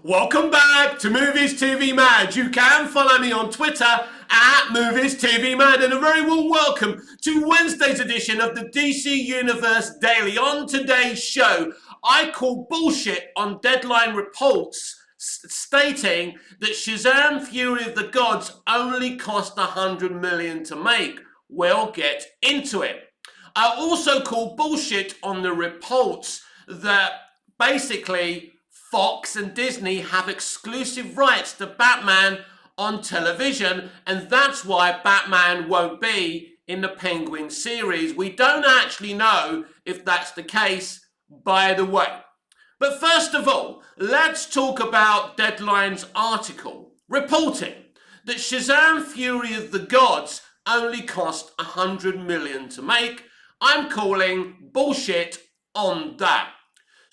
Welcome back to Movies TV Mad. You can follow me on Twitter at Movies TV Mad, and a very warm welcome to Wednesday's edition of the DC Universe Daily. On today's show, I call bullshit on Deadline reports stating that Shazam Fury of the Gods only cost $100 million to make. We'll get into it. I also call bullshit on the reports that basically Fox and Disney have exclusive rights to Batman on television, and that's why Batman won't be in the Penguin series. We don't actually know if that's the case, by the way. But first of all, let's talk about Deadline's article reporting that Shazam Fury of the Gods only cost $100 million to make. I'm calling bullshit on that.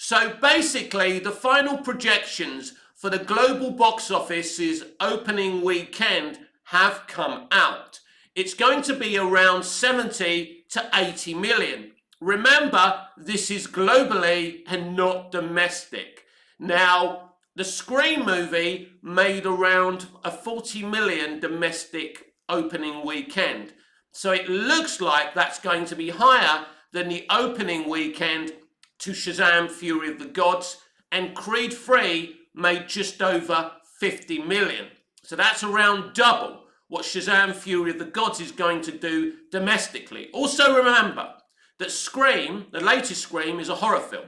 So basically, the final projections for the global box office's opening weekend have come out. It's going to be around 70 to 80 million. Remember, this is globally and not domestic. Now, the Scream movie made around a 40 million domestic opening weekend. So it looks like that's going to be higher than the opening weekend to Shazam Fury of the Gods, and Creed 3 made just over 50 million. So that's around double what Shazam Fury of the Gods is going to do domestically. Also remember that Scream, the latest Scream, is a horror film.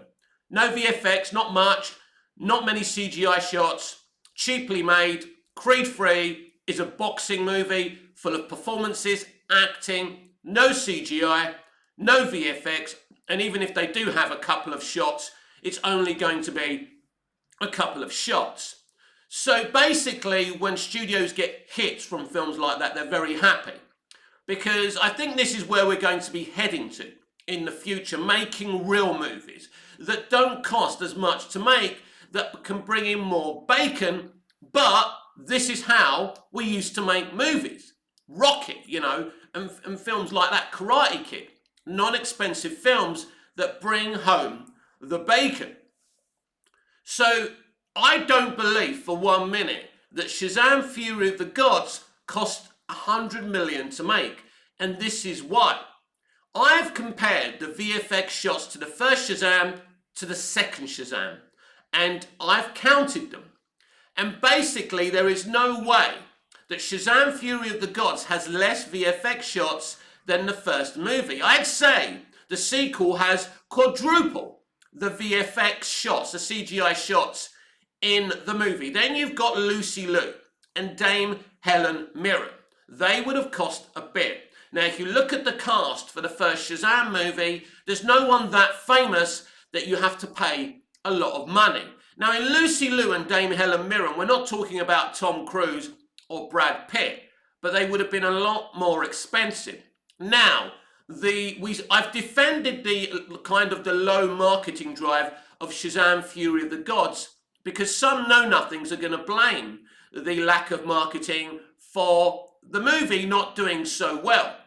No VFX, not much, not many CGI shots, cheaply made. Creed 3 is a boxing movie full of performances, acting, no CGI, no VFX, and even if they do have a couple of shots, it's only going to be a couple of shots. So basically, when studios get hits from films like that, they're very happy. Because I think this is where we're going to be heading to in the future, making real movies that don't cost as much to make, that can bring in more bacon, but this is how we used to make movies. Rocket, and films like that, Karate Kid. Non-expensive films that bring home the bacon. So I don't believe for 1 minute that Shazam Fury of the Gods cost $100 million to make, and this is why. I've compared the VFX shots to the first Shazam to the second Shazam, and I've counted them. And basically there is no way that Shazam Fury of the Gods has less VFX shots than the first movie. I'd say the sequel has quadruple the VFX shots, the CGI shots in the movie. Then you've got Lucy Liu and Dame Helen Mirren. They would have cost a bit. Now, if you look at the cast for the first Shazam movie, there's no one that famous that you have to pay a lot of money. Now, in Lucy Liu and Dame Helen Mirren, we're not talking about Tom Cruise or Brad Pitt, but they would have been a lot more expensive. Now, I've defended the low marketing drive of Shazam Fury of the Gods because some know-nothings are going to blame the lack of marketing for the movie not doing so well.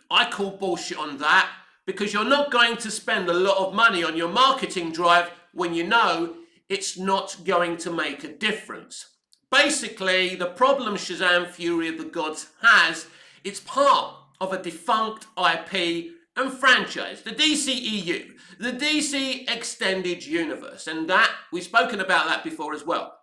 I call bullshit on that because you're not going to spend a lot of money on your marketing drive when you know it's not going to make a difference. Basically, the problem Shazam Fury of the Gods has, it's part of a defunct IP and franchise, the DCEU, the DC Extended Universe, and that, we've spoken about that before as well,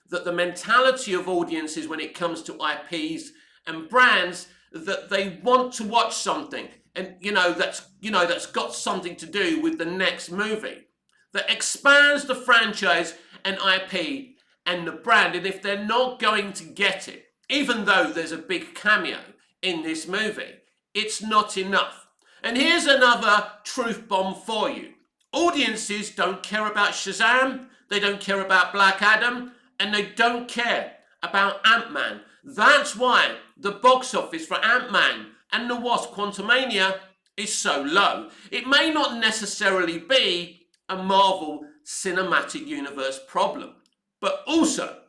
that the mentality of audiences when it comes to IPs and brands, that they want to watch something, and that's got something to do with the next movie, that expands the franchise and IP and the brand, and if they're not going to get it, even though there's a big cameo in this movie, it's not enough. And here's another truth bomb for you. Audiences don't care about Shazam, they don't care about Black Adam, and they don't care about Ant-Man. That's why the box office for Ant-Man and the Wasp Quantumania is so low. It may not necessarily be a Marvel Cinematic Universe problem, but also,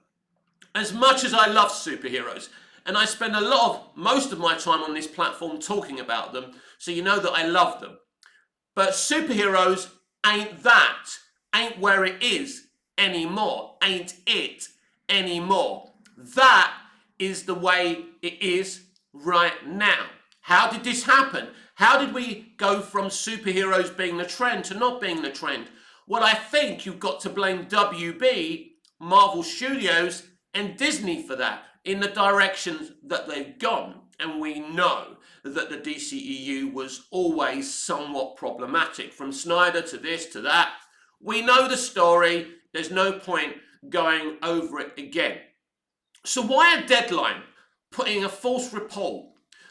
as much as I love superheroes, and I spend most of my time on this platform talking about them, so you know that I love them. But superheroes ain't where it is anymore. Ain't it anymore. That is the way it is right now. How did this happen? How did we go from superheroes being the trend to not being the trend? Well, I think you've got to blame WB, Marvel Studios, and Disney for that, in the directions that they've gone. And we know that the DCEU was always somewhat problematic, from Snyder to this to that. We know the story. There's no point going over it again. So why a Deadline putting a false report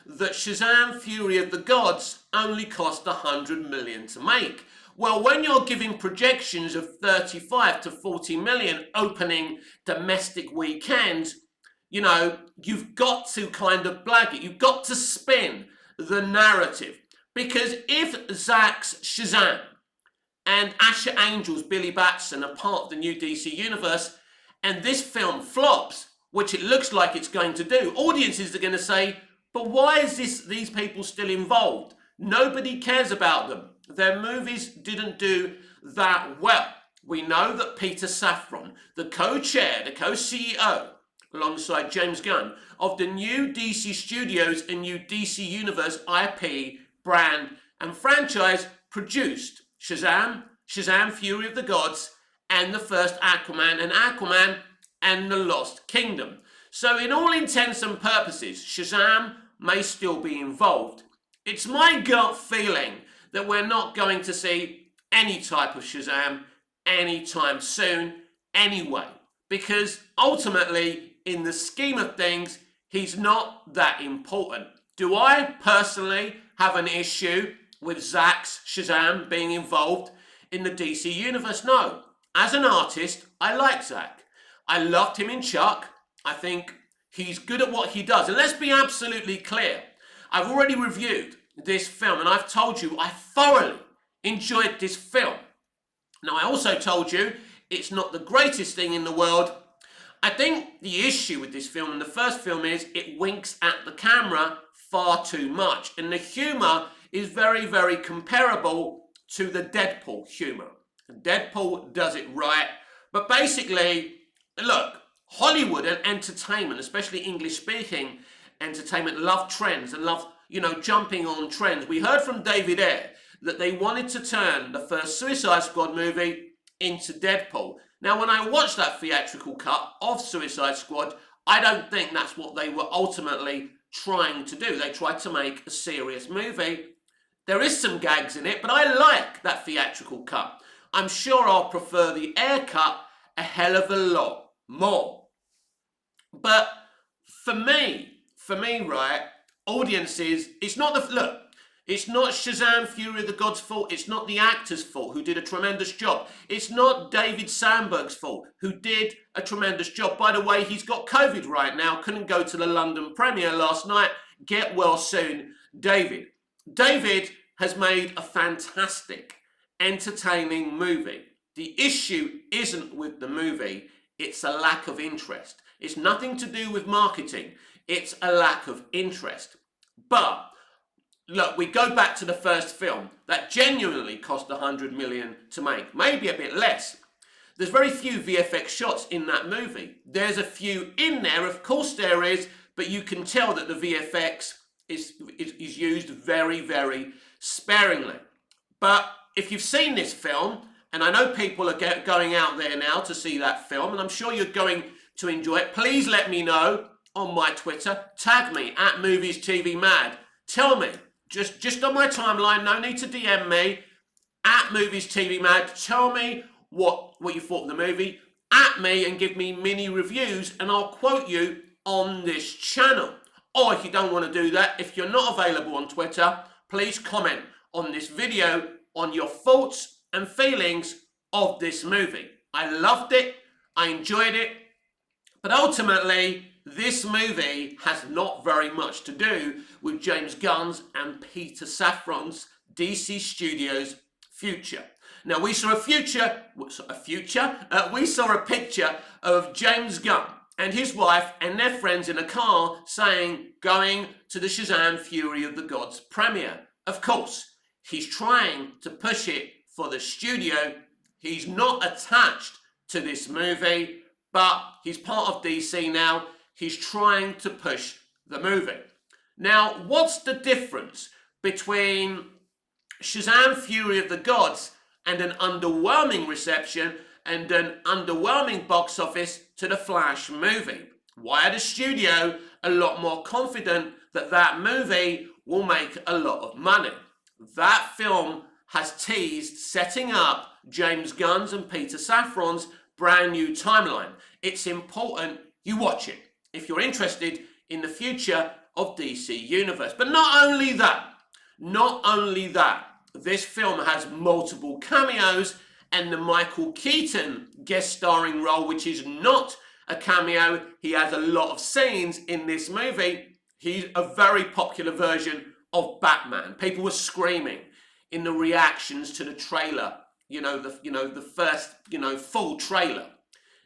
that Shazam! Fury of the Gods only cost $100 million to make? Well, when you're giving projections of 35 to 40 million opening domestic weekends, you know, you've got to kind of blag it. You've got to spin the narrative. Because if Zack's Shazam and Asher Angel's Billy Batson are part of the new DC universe, and this film flops, which it looks like it's going to do, audiences are going to say, but why is these people still involved? Nobody cares about them. Their movies didn't do that well. We know that Peter Safran, the co-chair, the co-CEO, alongside James Gunn, of the new DC Studios and new DC Universe IP, brand, and franchise, produced Shazam, Shazam! Fury of the Gods, and the first Aquaman and the Lost Kingdom. So in all intents and purposes, Shazam may still be involved. It's my gut feeling that we're not going to see any type of Shazam anytime soon anyway, because ultimately, in the scheme of things, he's not that important. Do I personally have an issue with Zack's Shazam being involved in the DC universe? No. As an artist, I like Zack. I loved him in Chuck. I think he's good at what he does. And let's be absolutely clear. I've already reviewed this film and I've told you I thoroughly enjoyed this film. Now, I also told you it's not the greatest thing in the world. I think the issue with this film and the first film is it winks at the camera far too much. And the humour is very, very comparable to the Deadpool humour. Deadpool does it right. But basically, look, Hollywood and entertainment, especially English-speaking entertainment, love trends and love, jumping on trends. We heard from David Ayer that they wanted to turn the first Suicide Squad movie into Deadpool. Now, when I watched that theatrical cut of Suicide Squad, I don't think that's what they were ultimately trying to do. They tried to make a serious movie. There is some gags in it, but I like that theatrical cut. I'm sure I'll prefer the Ayer cut a hell of a lot more. But for me, right, audiences, it's not Shazam! Fury of the Gods' fault. It's not the actor's fault, who did a tremendous job. It's not David Sandberg's fault, who did a tremendous job. By the way, he's got COVID right now. Couldn't go to the London premiere last night. Get well soon, David. David has made a fantastic, entertaining movie. The issue isn't with the movie. It's a lack of interest. It's nothing to do with marketing. It's a lack of interest. But look, we go back to the first film that genuinely cost $100 million to make, maybe a bit less. There's very few VFX shots in that movie. There's a few in there, of course there is, but you can tell that the VFX is used very, very sparingly. But if you've seen this film, and I know people are going out there now to see that film, and I'm sure you're going to enjoy it, please let me know on my Twitter. Tag me at MoviesTVMad. Tell me, just on my timeline, no need to DM me, at MoviesTVMad. Tell me what you thought of the movie. At me and give me mini reviews, and I'll quote you on this channel. Or if you don't want to do that, if you're not available on Twitter, please comment on this video on your thoughts and feelings of this movie. I loved it. I enjoyed it. But ultimately, this movie has not very much to do with James Gunn's and Peter Safran's DC Studios future. Now, we saw we saw a picture of James Gunn and his wife and their friends in a car saying, going to the Shazam! Fury of the Gods premiere. Of course, he's trying to push it for the studio. He's not attached to this movie, but he's part of DC now. He's trying to push the movie. Now, what's the difference between Shazam! Fury of the Gods and an underwhelming reception and an underwhelming box office to the Flash movie? Why are the studio a lot more confident that that movie will make a lot of money? That film has teased setting up James Gunn's and Peter Safran's brand new timeline. It's important you watch it if you're interested in the future of DC Universe. But not only that, this film has multiple cameos, and the Michael Keaton guest starring role, which is not a cameo. He has a lot of scenes in this movie. He's a very popular version of Batman. People were screaming in the reactions to the trailer, the first, full trailer.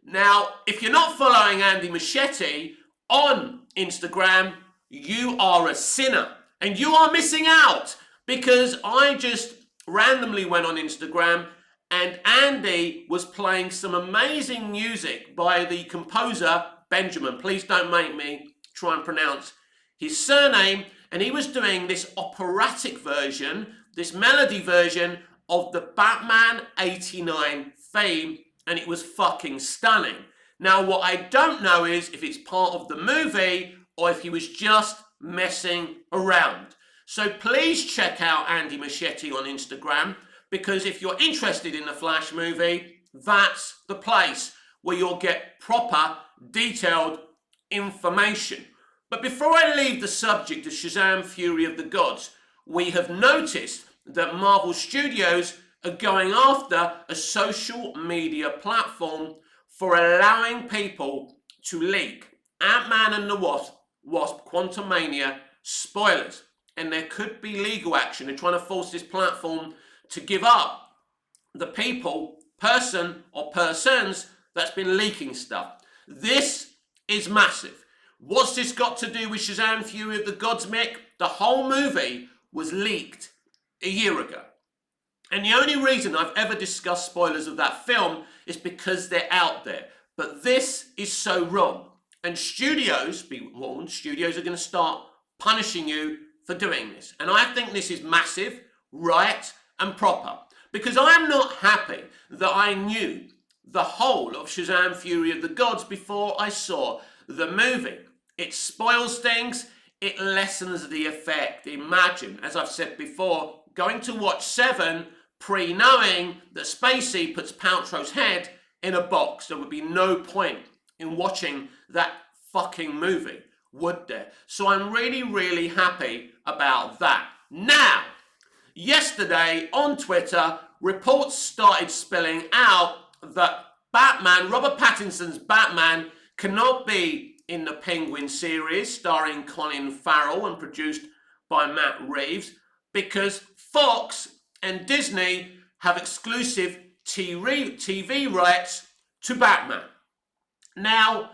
Now, if you're not following Andy Machete on Instagram, you are a sinner and you are missing out, because I just randomly went on Instagram and Andy was playing some amazing music by the composer Benjamin. Please don't make me try and pronounce his surname. And he was doing this operatic version, this melody version of the Batman 89 theme, and it was fucking stunning. Now, what I don't know is if it's part of the movie or if he was just messing around. So please check out Andy Machete on Instagram, because if you're interested in the Flash movie, that's the place where you'll get proper, detailed information. But before I leave the subject of Shazam! Fury of the Gods, we have noticed that Marvel Studios are going after a social media platform for allowing people to leak Ant-Man and the Wasp Quantumania spoilers. And there could be legal action. They're trying to force this platform to give up the person or persons that's been leaking stuff. This is massive. What's this got to do with Shazam! Fury of the Gods, Mick? The whole movie was leaked a year ago. And the only reason I've ever discussed spoilers of that film is because they're out there. But this is so wrong. And studios, be warned, studios are going to start punishing you for doing this. And I think this is massive, right, and proper. Because I'm not happy that I knew the whole of Shazam! Fury of the Gods before I saw the movie. It spoils things, it lessens the effect. Imagine, as I've said before, going to watch Seven pre-knowing that Spacey puts Paltrow's head in a box. There would be no point in watching that fucking movie, would there? So I'm really, really happy about that. Now, yesterday on Twitter, reports started spilling out that Robert Pattinson's Batman, cannot be in the Penguin series starring Colin Farrell and produced by Matt Reeves, because Fox and Disney have exclusive TV rights to Batman. Now,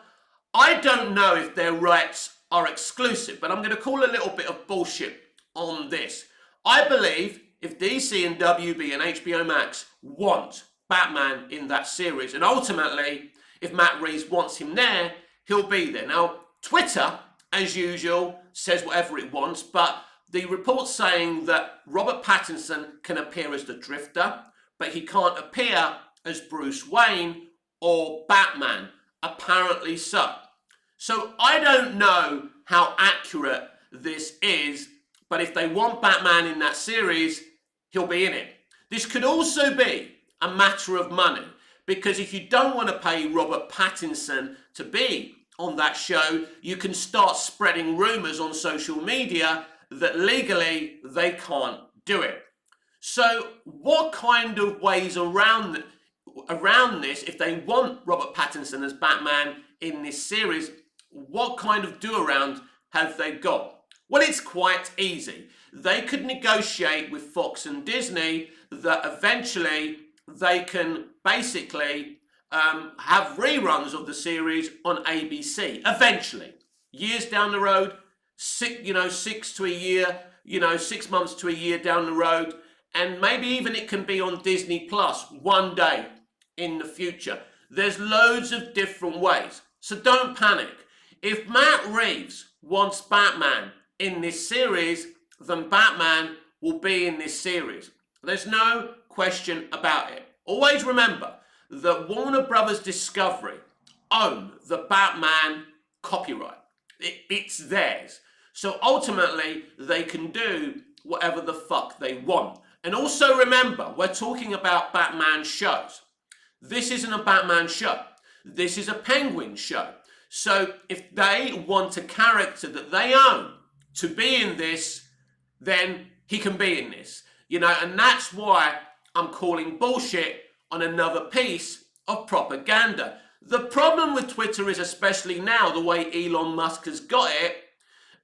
I don't know if their rights are exclusive, but I'm going to call a little bit of bullshit on this. I believe if DC and WB and HBO Max want Batman in that series, and ultimately, if Matt Reeves wants him there, he'll be there. Now, Twitter, as usual, says whatever it wants, but the report's saying that Robert Pattinson can appear as the Drifter, but he can't appear as Bruce Wayne or Batman. Apparently so. So I don't know how accurate this is, but if they want Batman in that series, he'll be in it. This could also be a matter of money, because if you don't want to pay Robert Pattinson to be on that show, you can start spreading rumours on social media that legally they can't do it. So what kind of ways around this, if they want Robert Pattinson as Batman in this series, what kind of do-around have they got? Well, it's quite easy. They could negotiate with Fox and Disney that eventually they can basically have reruns of the series on ABC. Eventually, years down the road, 6 months to a year down the road, and maybe even it can be on Disney Plus one day in the future. There's loads of different ways. So don't panic. If Matt Reeves wants Batman in this series, then Batman will be in this series. There's no question about it. Always remember that Warner Brothers Discovery own the Batman copyright. It's theirs. So ultimately, they can do whatever the fuck they want. And also remember, we're talking about Batman shows. This isn't a Batman show. This is a Penguin show. So if they want a character that they own to be in this, then he can be in this. You know, and that's why I'm calling bullshit on another piece of propaganda. The problem with Twitter is, especially now, the way Elon Musk has got it,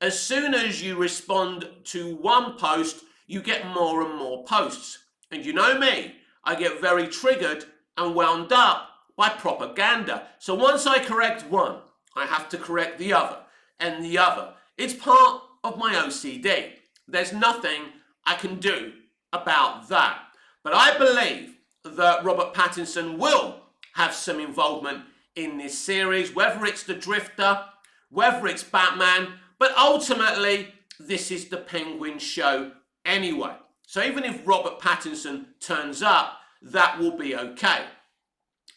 as soon as you respond to one post, you get more and more posts. And you know me, I get very triggered and wound up by propaganda. So once I correct one, I have to correct the other and the other. It's part of my OCD. There's nothing I can do about that. But I believe that Robert Pattinson will have some involvement in this series, whether it's the Drifter, whether it's Batman, but ultimately this is the Penguin show anyway. So even if Robert Pattinson turns up, that will be okay.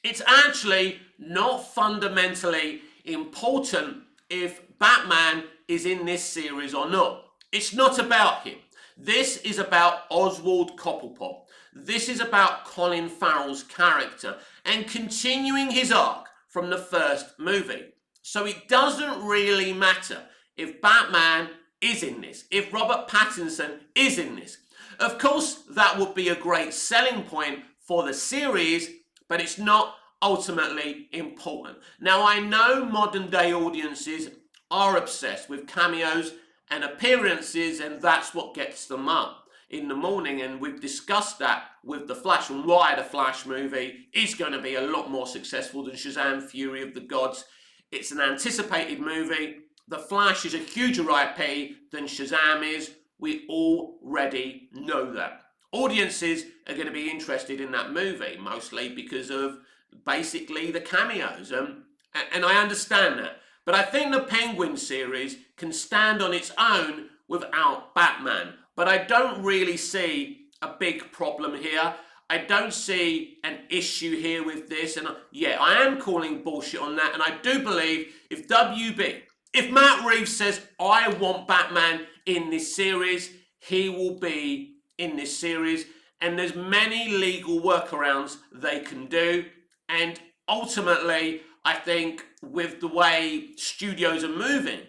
It's actually not fundamentally important if Batman is in this series or not. It's not about him. This is about Oswald Cobblepot. This is about Colin Farrell's character and continuing his arc from the first movie. So it doesn't really matter if Batman is in this, if Robert Pattinson is in this. Of course, that would be a great selling point for the series, but it's not ultimately important. Now, I know modern day audiences are obsessed with cameos and appearances, and that's what gets them up in the morning, and we've discussed that with The Flash and why the Flash movie is going to be a lot more successful than Shazam! Fury of the Gods. It's an anticipated movie. The Flash is a huger IP than Shazam is. We already know that. Audiences are going to be interested in that movie, mostly because of basically the cameos. And I understand that. But I think the Penguin series can stand on its own without Batman. But I don't really see a big problem here. I don't see an issue here with this. And yeah, I am calling bullshit on that. And I do believe if Matt Reeves says, I want Batman in this series, he will be in this series. And there's many legal workarounds they can do. And ultimately, I think with the way studios are moving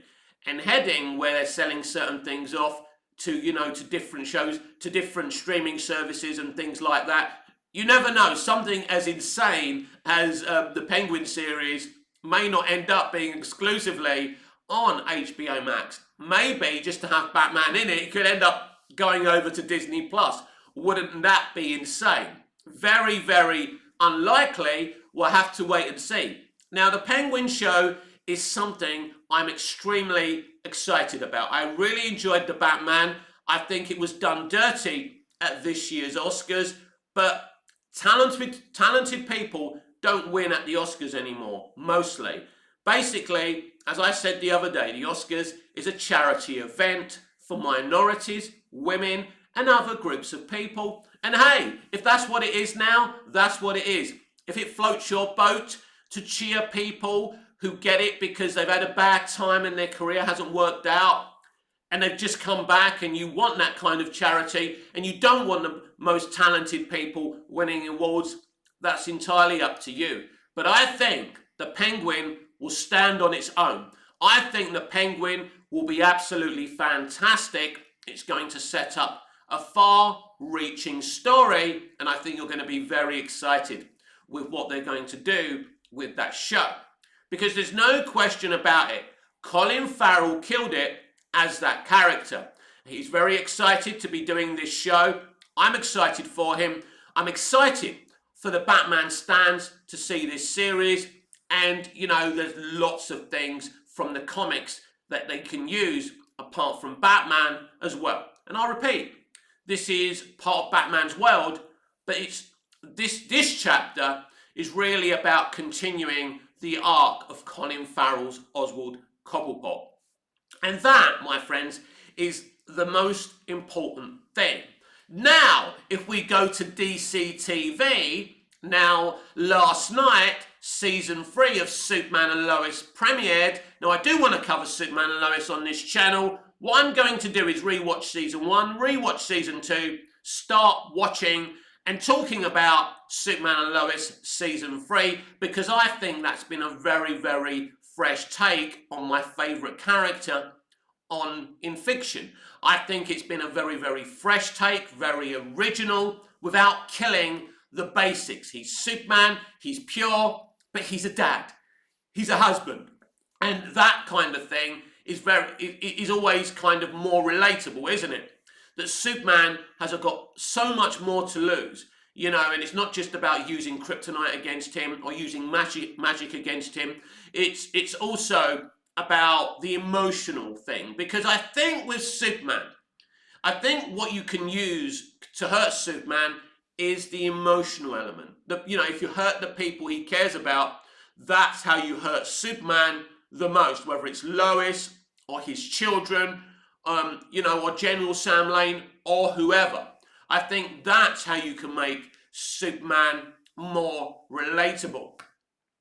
and heading, where they're selling certain things off to, you know, to different shows, to different streaming services and things like that, you never know. Something as insane as the Penguin series may not end up being exclusively on HBO Max. Maybe just to have Batman in it, it could end up going over to Disney Plus. Wouldn't that be insane? Very, very unlikely. We'll have to wait and see. Now, the Penguin show is something I'm extremely excited about. I really enjoyed the Batman. I think it was done dirty at this year's Oscars, but talented people don't win at the Oscars anymore, mostly. Basically, as I said the other day, the Oscars is a charity event for minorities, women, and other groups of people. And hey, if that's what it is now, that's what it is. If it floats your boat to cheer people who get it because they've had a bad time and their career hasn't worked out, and they've just come back, and you want that kind of charity, and you don't want the most talented people winning awards, that's entirely up to you. But I think the Penguin will stand on its own. I think the Penguin will be absolutely fantastic. It's going to set up a far-reaching story, and I think you're going to be very excited with what they're going to do with that show. Because there's no question about it. Colin Farrell killed it as that character. He's very excited to be doing this show. I'm excited for him. I'm excited for the Batman stands to see this series. And, you know, there's lots of things from the comics that they can use apart from Batman as well. And I'll repeat, this is part of Batman's world, but it's this chapter is really about continuing the arc of Colin Farrell's Oswald Cobblepot. And that, my friends, is the most important thing. Now, if we go to DC TV, now last night, season 3 of Superman and Lois premiered. Now, I do want to cover Superman and Lois on this channel. What I'm going to do is rewatch season 1, rewatch season 2, start watching and talking about Superman and Lois season 3, because I think that's been a very, very fresh take on my favourite character in fiction. I think it's been a very, very fresh take, very original, without killing the basics. He's Superman, he's pure, but he's a dad, he's a husband, and that kind of thing is always kind of more relatable, isn't it? That Superman has got so much more to lose, you know, and it's not just about using kryptonite against him or using magic against him. It's also about the emotional thing, because I think with Superman, I think what you can use to hurt Superman is the emotional element. You know, if you hurt the people he cares about, that's how you hurt Superman the most, whether it's Lois or his children, you know, or General Sam Lane or whoever. I think that's how you can make Superman more relatable.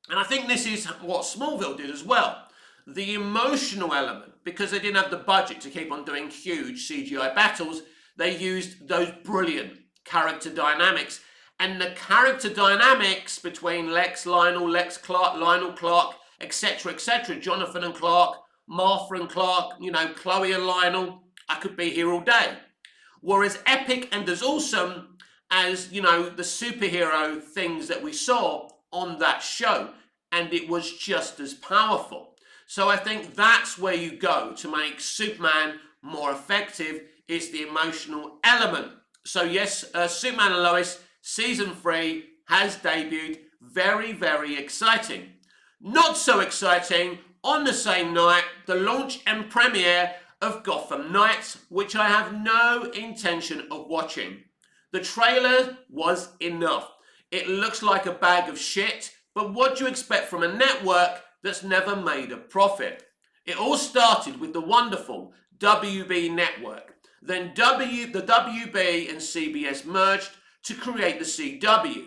And I think this is what Smallville did as well. The emotional element, because they didn't have the budget to keep on doing huge CGI battles, they used those brilliant character dynamics. And the character dynamics between Lex, Lionel, Lex Clark, Lionel Clark, etc., Jonathan and Clark, Martha and Clark, you know, Chloe and Lionel, I could be here all day, were as epic and as awesome as, you know, the superhero things that we saw on that show. And it was just as powerful. So I think that's where you go to make Superman more effective, is the emotional element. So yes, Superman and Lois season 3 has debuted. Very, very exciting. Not so exciting, on the same night, the launch and premiere of Gotham Knights, which I have no intention of watching. The trailer was enough. It looks like a bag of shit, but what do you expect from a network that's never made a profit? It all started with the wonderful WB network. Then the WB and CBS merged to create the CW,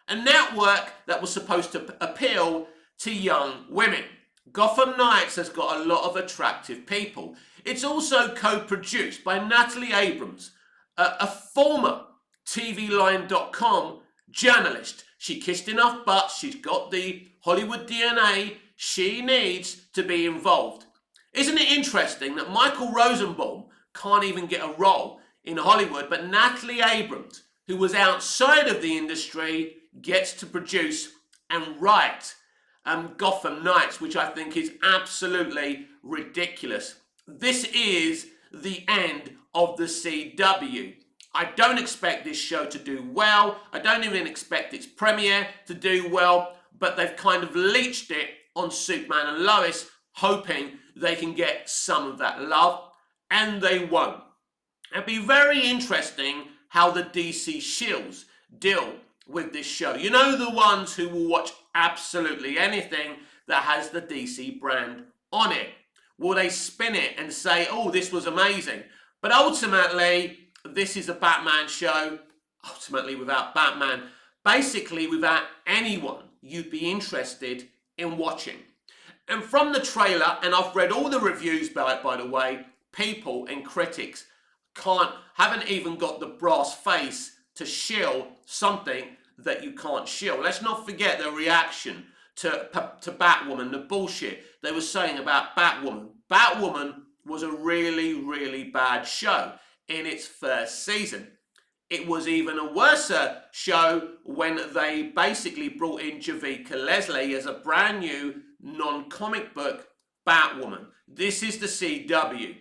a network that was supposed to appeal to young women. Gotham Knights has got a lot of attractive people. It's also co-produced by Natalie Abrams, a former TVLine.com journalist. She kissed enough butts, she's got the Hollywood DNA she needs to be involved. Isn't it interesting that Michael Rosenbaum can't even get a role in Hollywood, but Natalie Abrams, who was outside of the industry, gets to produce and write Gotham Knights, which I think is absolutely ridiculous. This is the end of the CW. I don't expect this show to do well. I don't even expect its premiere to do well, but they've kind of leached it on Superman and Lois, hoping they can get some of that love, and they won't. It'll be very interesting how the DC shills deal with this show. You know, the ones who will watch absolutely anything that has the DC brand on it. Will they spin it and say, oh, this was amazing? But ultimately, this is a Batman show, ultimately without Batman, basically without anyone you'd be interested in watching. And from the trailer, and I've read all the reviews by the way, people and critics haven't even got the brass face to shill something that you can't shill. Let's not forget the reaction to Batwoman, the bullshit they were saying about Batwoman. Batwoman was a really, really bad show in its first season. It was even a worse show when they basically brought in Javicia Leslie as a brand new non-comic book Batwoman. This is the CW.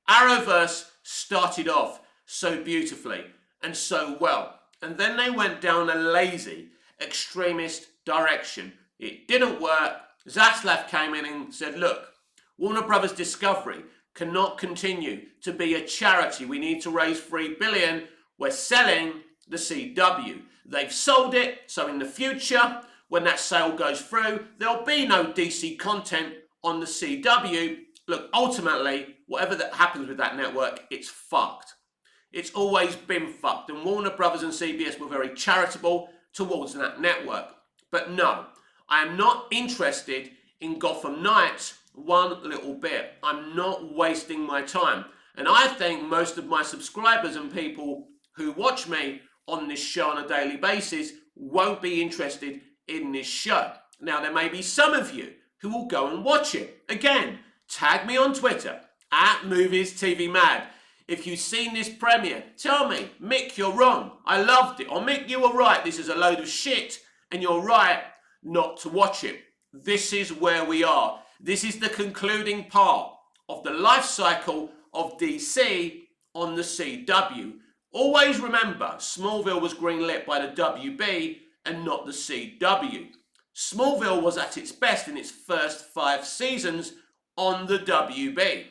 Arrowverse started off so beautifully and so well, and then they went down a lazy, extremist direction. It didn't work. Zaslav came in and said, look, Warner Brothers Discovery cannot continue to be a charity. We need to raise $3 billion. We're selling the CW. They've sold it, so in the future, when that sale goes through, there'll be no DC content on the CW. Look, ultimately, whatever that happens with that network, it's fucked. It's always been fucked. And Warner Brothers and CBS were very charitable towards that network. But no, I am not interested in Gotham Knights one little bit. I'm not wasting my time. And I think most of my subscribers and people who watch me on this show on a daily basis won't be interested in this show. Now, there may be some of you who will go and watch it. Again, tag me on Twitter at MoviesTVMad. If you've seen this premiere, tell me, Mick, you're wrong. I loved it. Or Mick, you were right. This is a load of shit and you're right not to watch it. This is where we are. This is the concluding part of the life cycle of DC on the CW. Always remember, Smallville was greenlit by the WB and not the CW. Smallville was at its best in its first 5 seasons on the WB.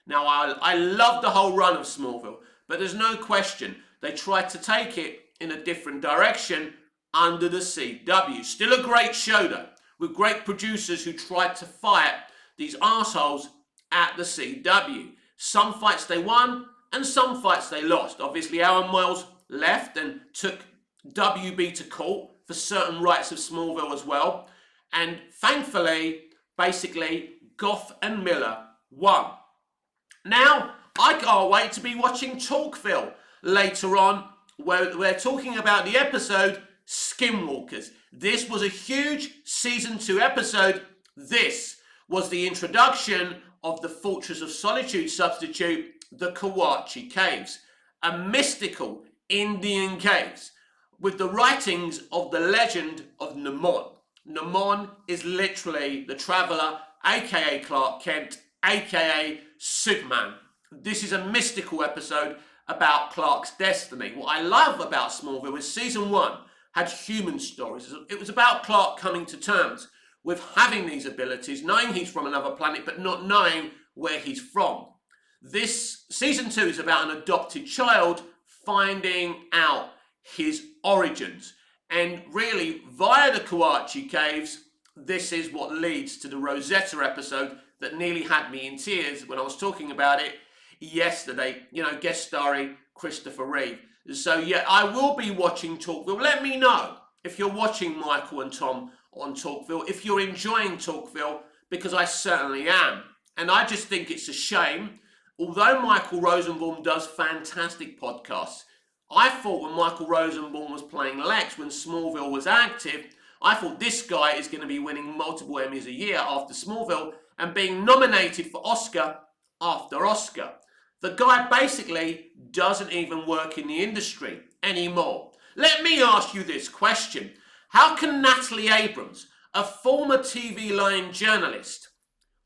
Now, I love the whole run of Smallville, but there's no question they tried to take it in a different direction under the CW. Still a great show, though, with great producers who tried to fight these arseholes at the CW. Some fights they won, and some fights they lost. Obviously, Aaron Miles left and took WB to court for certain rights of Smallville as well. And thankfully, basically, Goff and Miller won. Now, I can't wait to be watching Talkville later on, where we're talking about the episode Skinwalkers. This was a huge Season 2 episode. This was the introduction of the Fortress of Solitude substitute, the Kawachi Caves, a mystical Indian caves with the writings of the legend of Namon. Namon is literally the Traveller, aka Clark Kent, aka Superman. This is a mystical episode about Clark's destiny. What I love about Smallville is Season 1 had human stories. It was about Clark coming to terms with having these abilities, knowing he's from another planet, but not knowing where he's from. This Season 2 is about an adopted child finding out his origins. And really, via the Kawachi Caves, this is what leads to the Rosetta episode that nearly had me in tears when I was talking about it yesterday, guest starring Christopher Reeve. So yeah, I will be watching Talkville. Let me know if you're watching Michael and Tom on Talkville, if you're enjoying Talkville, because I certainly am. And I just think it's a shame, although Michael Rosenbaum does fantastic podcasts, I thought when Michael Rosenbaum was playing Lex, when Smallville was active, I thought this guy is going to be winning multiple Emmys a year after Smallville and being nominated for Oscar after Oscar. The guy basically doesn't even work in the industry anymore. Let me ask you this question. How can Natalie Abrams, a former TV line journalist,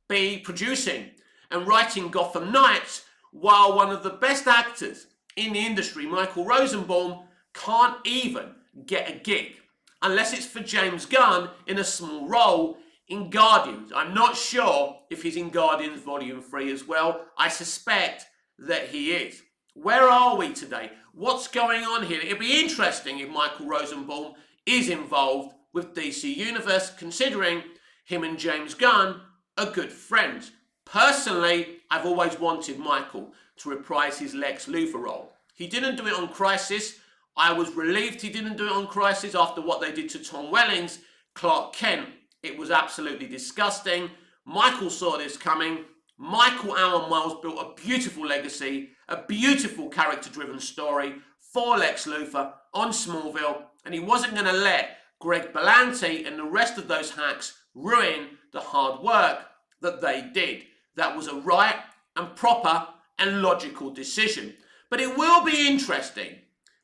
be producing and writing Gotham Knights while one of the best actors in the industry, Michael Rosenbaum, can't even get a gig? Unless it's for James Gunn in a small role in Guardians. I'm not sure if he's in Guardians Volume 3 as well. I suspect that he is. Where are we today? What's going on here? It'd be interesting if Michael Rosenbaum is involved with DC Universe, considering him and James Gunn are good friends. Personally, I've always wanted Michael to reprise his Lex Luthor role. He didn't do it on Crisis. I was relieved he didn't do it on Crisis after what they did to Tom Welling's Clark Kent. It was absolutely disgusting. Michael saw this coming. Michael Allen Miles built a beautiful legacy, a beautiful character-driven story for Lex Luthor on Smallville, and he wasn't going to let Greg Berlanti and the rest of those hacks ruin the hard work that they did. That was a right and proper and logical decision. But it will be interesting.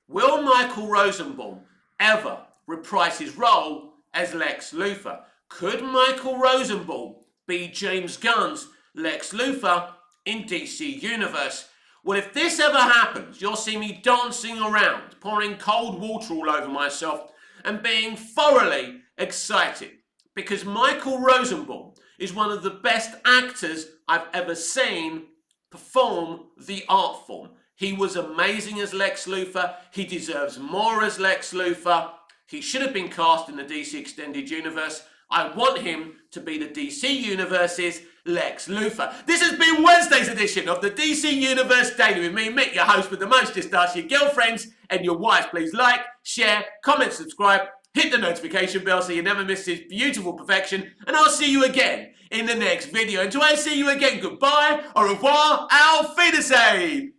Will Michael Rosenbaum ever reprise his role as Lex Luthor? Could Michael Rosenbaum be James Gunn's Lex Luthor in DC Universe? Well, if this ever happens, you'll see me dancing around, pouring cold water all over myself and being thoroughly excited, because Michael Rosenbaum is one of the best actors I've ever seen perform the art form. He was amazing as Lex Luthor. He deserves more as Lex Luthor. He should have been cast in the DC Extended Universe. I want him to be the DC Universe's Lex Luthor. This has been Wednesday's edition of the DC Universe Daily with me, Mick, your host with the most just ask your girlfriends and your wives. Please like, share, comment, subscribe, hit the notification bell so you never miss this beautiful perfection, and I'll see you again in the next video. Until I see you again, goodbye, au revoir, auf Wiedersehen.